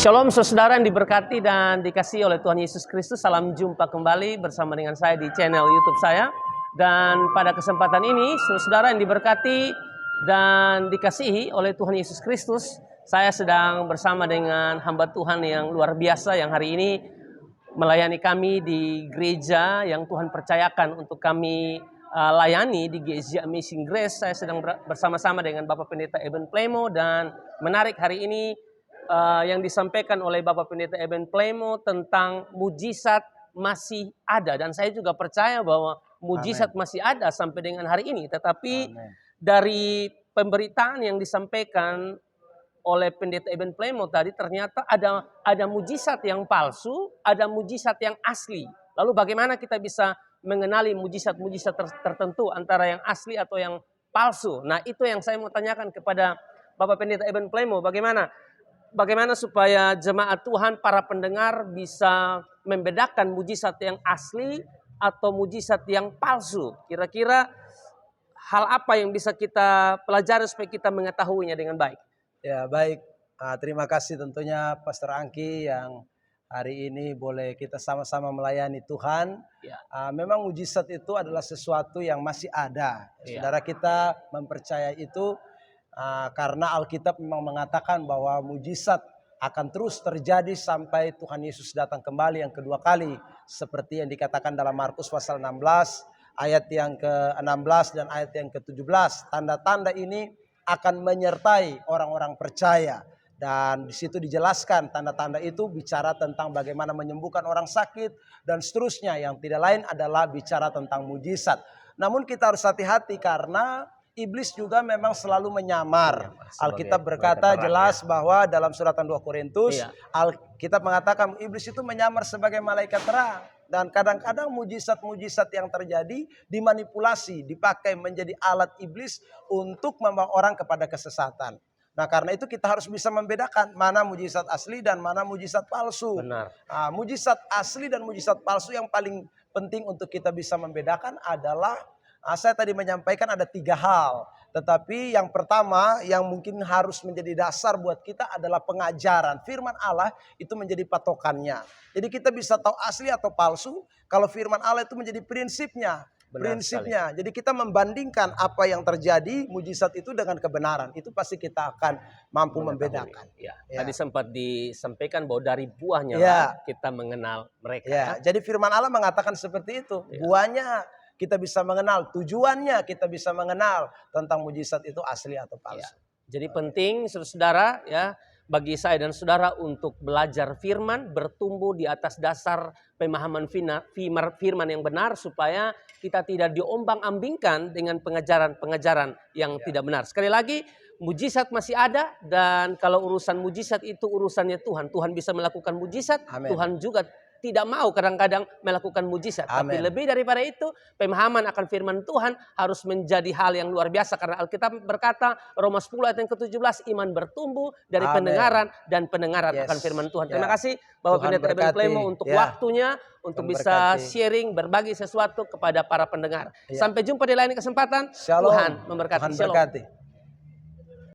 Shalom saudara yang diberkati dan dikasihi oleh Tuhan Yesus Kristus. Salam jumpa kembali bersama dengan saya di channel YouTube saya. Dan pada kesempatan ini saudara yang diberkati dan dikasihi oleh Tuhan Yesus Kristus, saya sedang bersama dengan hamba Tuhan yang luar biasa yang hari ini melayani kami di gereja yang Tuhan percayakan untuk kami layani di GSJ Amazing Grace. Saya sedang bersama-sama dengan Bapak Pendeta Eben Plemo, dan menarik hari ini yang disampaikan oleh Bapak Pendeta Eben Plemo tentang mujizat masih ada. Dan saya juga percaya bahwa mujizat masih ada sampai dengan hari ini. Tetapi dari pemberitaan yang disampaikan oleh Pendeta Eben Plemo tadi, ternyata ada mujizat yang palsu, ada mujizat yang asli. Lalu bagaimana kita bisa mengenali mujizat-mujizat tertentu antara yang asli atau yang palsu? Nah, itu yang saya mau tanyakan kepada Bapak Pendeta Eben Plemo. Bagaimana supaya jemaat Tuhan, para pendengar bisa membedakan mujizat yang asli atau mujizat yang palsu? Kira-kira hal apa yang bisa kita pelajari supaya kita mengetahuinya dengan baik? Ya, baik. Terima kasih tentunya Pastor Angki yang hari ini boleh kita sama-sama melayani Tuhan. Ya. Memang mujizat itu adalah sesuatu yang masih ada. Ya. Saudara kita mempercayai itu karena Alkitab memang mengatakan bahwa mujizat akan terus terjadi sampai Tuhan Yesus datang kembali yang kedua kali. Seperti yang dikatakan dalam Markus pasal 16 ayat yang ke-16 dan ayat yang ke-17. Tanda-tanda ini akan menyertai orang-orang percaya. Dan di situ dijelaskan tanda-tanda itu bicara tentang bagaimana menyembuhkan orang sakit dan seterusnya. Yang tidak lain adalah bicara tentang mujizat. Namun kita harus hati-hati karena iblis juga memang selalu menyamar. Alkitab berkata jelas bahwa dalam suratan 2 Korintus, Alkitab mengatakan iblis itu menyamar sebagai malaikat terang. Dan kadang-kadang mujizat-mujizat yang terjadi dimanipulasi, dipakai menjadi alat iblis untuk membawa orang kepada kesesatan. Nah, karena itu kita harus bisa membedakan mana mujizat asli dan mana mujizat palsu. Benar. Mujizat asli dan mujizat palsu yang paling penting untuk kita bisa membedakan adalah, saya tadi menyampaikan ada 3 hal. Tetapi yang pertama yang mungkin harus menjadi dasar buat kita adalah pengajaran. Firman Allah itu menjadi patokannya. Jadi kita bisa tahu asli atau palsu kalau firman Allah itu menjadi prinsipnya. Prinsipnya. Jadi kita membandingkan apa yang terjadi mujizat itu dengan kebenaran. Itu pasti kita akan mampu membedakan. Ya. Tadi sempat disampaikan bahwa dari buahnya kita mengenal mereka. Ya. Jadi firman Allah mengatakan seperti itu. Buahnya kita bisa mengenal, tujuannya kita bisa mengenal tentang mujizat itu asli atau palsu. Ya. Jadi penting saudara ya, bagi saya dan saudara untuk belajar firman, bertumbuh di atas dasar pemahaman firman yang benar supaya kita tidak diombang-ambingkan dengan pengajaran-pengajaran yang tidak benar. Sekali lagi, mujizat masih ada, dan kalau urusan mujizat itu urusannya Tuhan. Tuhan bisa melakukan mujizat, Amen. Tuhan juga tidak mau kadang-kadang melakukan mujizat. Amen. Tapi lebih daripada itu, pemahaman akan firman Tuhan harus menjadi hal yang luar biasa. Karena Alkitab berkata, Roma 10 ayat yang ke-17, iman bertumbuh dari pendengaran dan pendengaran akan firman Tuhan. Terima kasih Bapak Pendeta Eben Plemo untuk waktunya, untuk bisa sharing, berbagi sesuatu kepada para pendengar. Sampai jumpa di lain kesempatan. Shalom. Tuhan memberkati. Tuhan berkati.